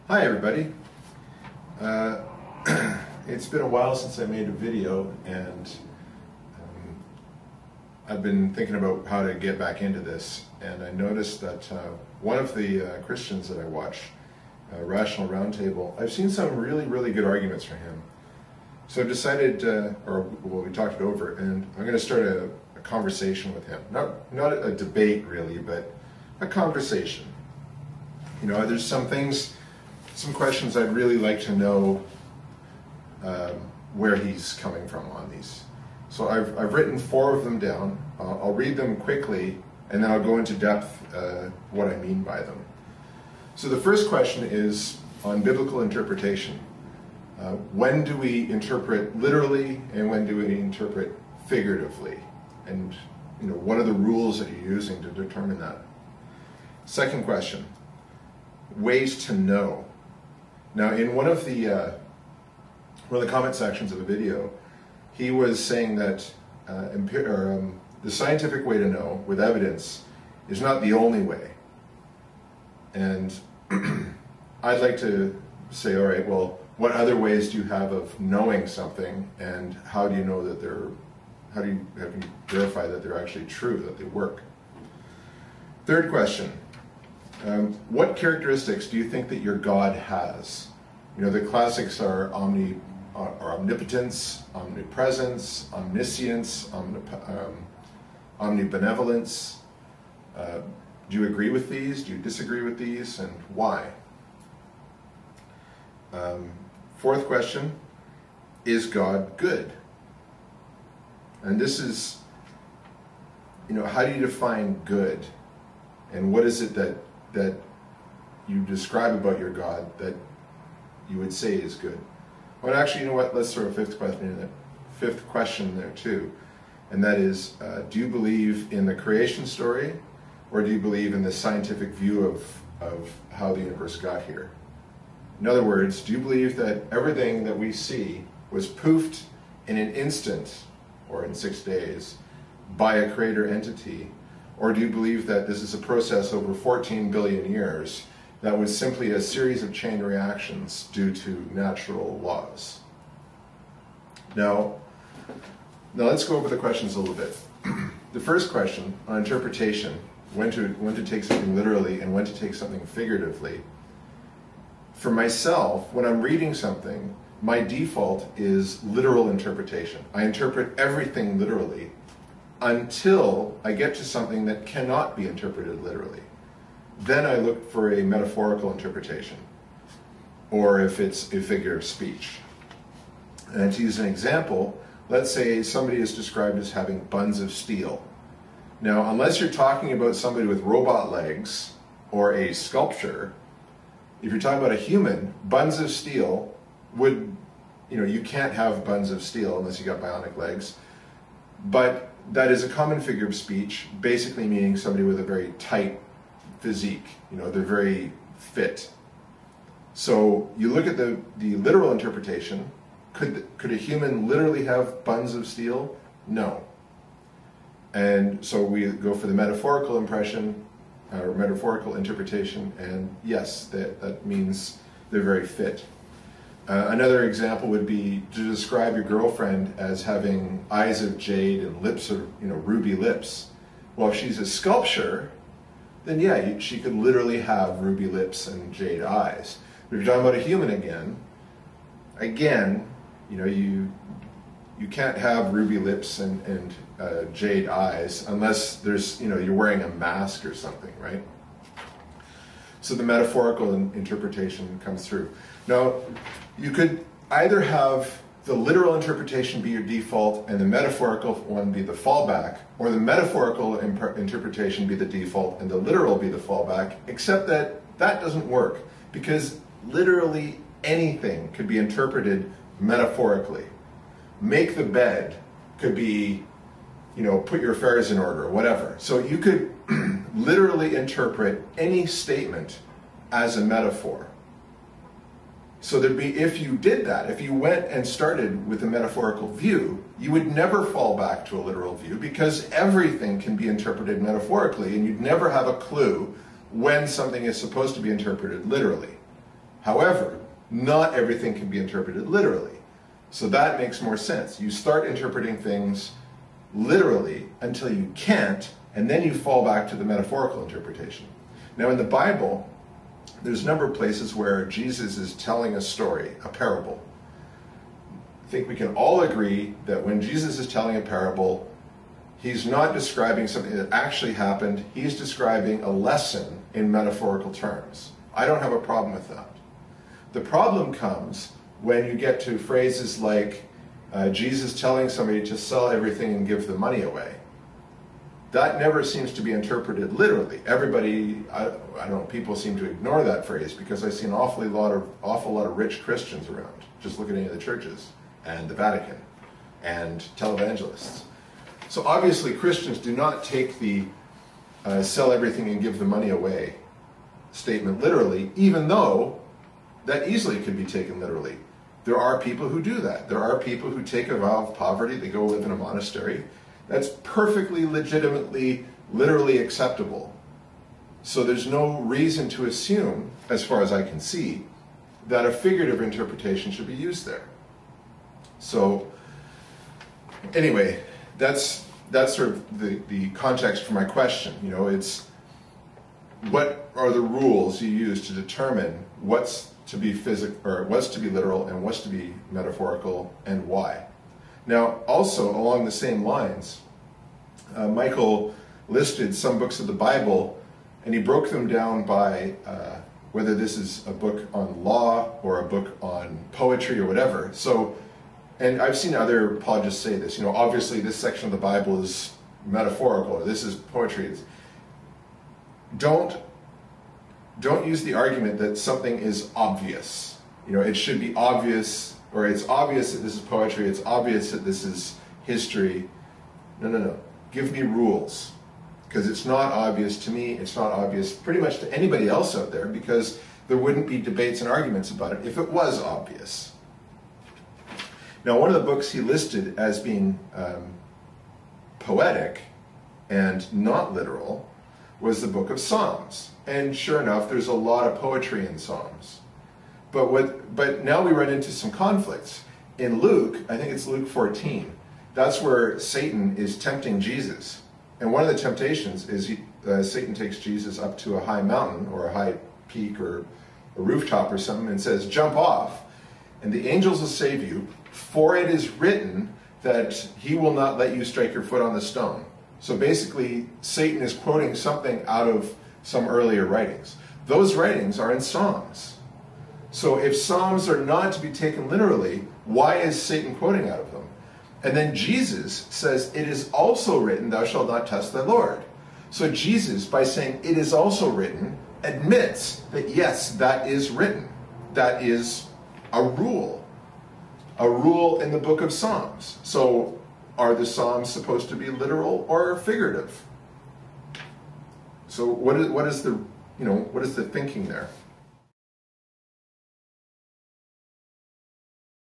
Hi everybody. It's been a while since I made a video, and I've been thinking about how to get back into this, and I noticed that one of the Christians that I watch, Rational Roundtable, I've seen some really good arguments from him. So I've decided, we talked it over, and I'm going to start a conversation with him. Not a debate really, but a conversation. You know, there's some questions I'd really like to know where he's coming from on these. So I've written 4 of them down. I'll read them quickly, and then I'll go into depth what I mean by them. So the first question is on biblical interpretation. When do we interpret literally, and when do we interpret figuratively? And what are the rules that you're using to determine that? Second question, ways to know. Now, in one of the comment sections of a video, he was saying that the scientific way to know with evidence is not the only way. And I'd like to say, all right, well, what other ways do you have of knowing something, and how do you know that how do you verify that they're actually true, that they work? Third question. What characteristics do you think that your God has? The classics are omnipotence, omnipresence, omniscience, omnibenevolence. Do you agree with these? Do you disagree with these? And why? Fourth question, is God good? And this is, how do you define good? And what is it that you describe about your God that you would say is good? Well, actually, let's throw a fifth question in there too. And that is, do you believe in the creation story, or do you believe in the scientific view of how the universe got here? In other words, do you believe that everything that we see was poofed in an instant, or in 6 days, by a creator entity? Or do you believe that this is a process over 14 billion years that was simply a series of chain reactions due to natural laws? Now let's go over the questions a little bit. The first question on interpretation, when to take something literally and when to take something figuratively. For myself, when I'm reading something, my default is literal interpretation. I interpret everything literally until I get to something that cannot be interpreted literally. Then I look for a metaphorical interpretation, or if it's a figure of speech. And to use an example, let's say somebody is described as having buns of steel. Now, unless you're talking about somebody with robot legs or a sculpture, if you're talking about a human, buns of steel would, you can't have buns of steel unless you got bionic legs. But that is a common figure of speech, basically meaning somebody with a very tight physique. They're very fit. So you look at the literal interpretation. Could a human literally have buns of steel? No. And so we go for the metaphorical impression, or metaphorical interpretation, and yes, that means they're very fit. Another example would be to describe your girlfriend as having eyes of jade and lips of, ruby lips. Well, if she's a sculpture, then yeah, she could literally have ruby lips and jade eyes. But if you're talking about a human again, you can't have ruby lips and jade eyes unless there's, you're wearing a mask or something, right? So the metaphorical interpretation comes through. Now, you could either have the literal interpretation be your default and the metaphorical one be the fallback, or the metaphorical interpretation be the default and the literal be the fallback, except that doesn't work, because literally anything could be interpreted metaphorically. Make the bed could be, put your affairs in order, or whatever. So you could literally interpret any statement as a metaphor. So if you did that, if you went and started with a metaphorical view, you would never fall back to a literal view, because everything can be interpreted metaphorically, and you'd never have a clue when something is supposed to be interpreted literally. However, not everything can be interpreted literally. So that makes more sense. You start interpreting things literally until you can't, and then you fall back to the metaphorical interpretation. Now in the Bible, there's a number of places where Jesus is telling a story, a parable. I think we can all agree that when Jesus is telling a parable, he's not describing something that actually happened, he's describing a lesson in metaphorical terms. I don't have a problem with that. The problem comes when you get to phrases like Jesus telling somebody to sell everything and give the money away. That never seems to be interpreted literally. Everybody, I don't know, people seem to ignore that phrase because I see an awful lot of rich Christians around. Just look at any of the churches and the Vatican and televangelists. So obviously Christians do not take the sell everything and give the money away statement literally, even though that easily could be taken literally. There are people who do that. There are people who take a vow of poverty, they go live in a monastery. That's perfectly legitimately, literally acceptable. So there's no reason to assume, as far as I can see, that a figurative interpretation should be used there. So anyway, that's sort of the context for my question. You know, it's what are the rules you use to determine what's to be what's to be literal and what's to be metaphorical, and why. Now, also along the same lines, Michael listed some books of the Bible, and he broke them down by whether this is a book on law or a book on poetry or whatever. So, and I've seen other apologists say this, you know, obviously this section of the Bible is metaphorical, or this is poetry. Don't use the argument that something is obvious. You know, it should be obvious, or it's obvious that this is poetry, it's obvious that this is history. No. Give me rules. Because it's not obvious to me, it's not obvious pretty much to anybody else out there, because there wouldn't be debates and arguments about it if it was obvious. Now, one of the books he listed as being poetic and not literal was the book of Psalms. And sure enough, there's a lot of poetry in Psalms. But now we run into some conflicts. In Luke, I think it's Luke 14, that's where Satan is tempting Jesus. And one of the temptations is Satan takes Jesus up to a high mountain or a high peak or a rooftop or something and says, jump off, and the angels will save you, for it is written that he will not let you strike your foot on the stone. So basically, Satan is quoting something out of some earlier writings. Those writings are in Psalms. So if Psalms are not to be taken literally, why is Satan quoting out of them? And then Jesus says, it is also written, thou shalt not test thy Lord. So Jesus, by saying it is also written, admits that yes, that is written. That is a rule in the book of Psalms. So are the Psalms supposed to be literal or figurative? So what is the thinking there?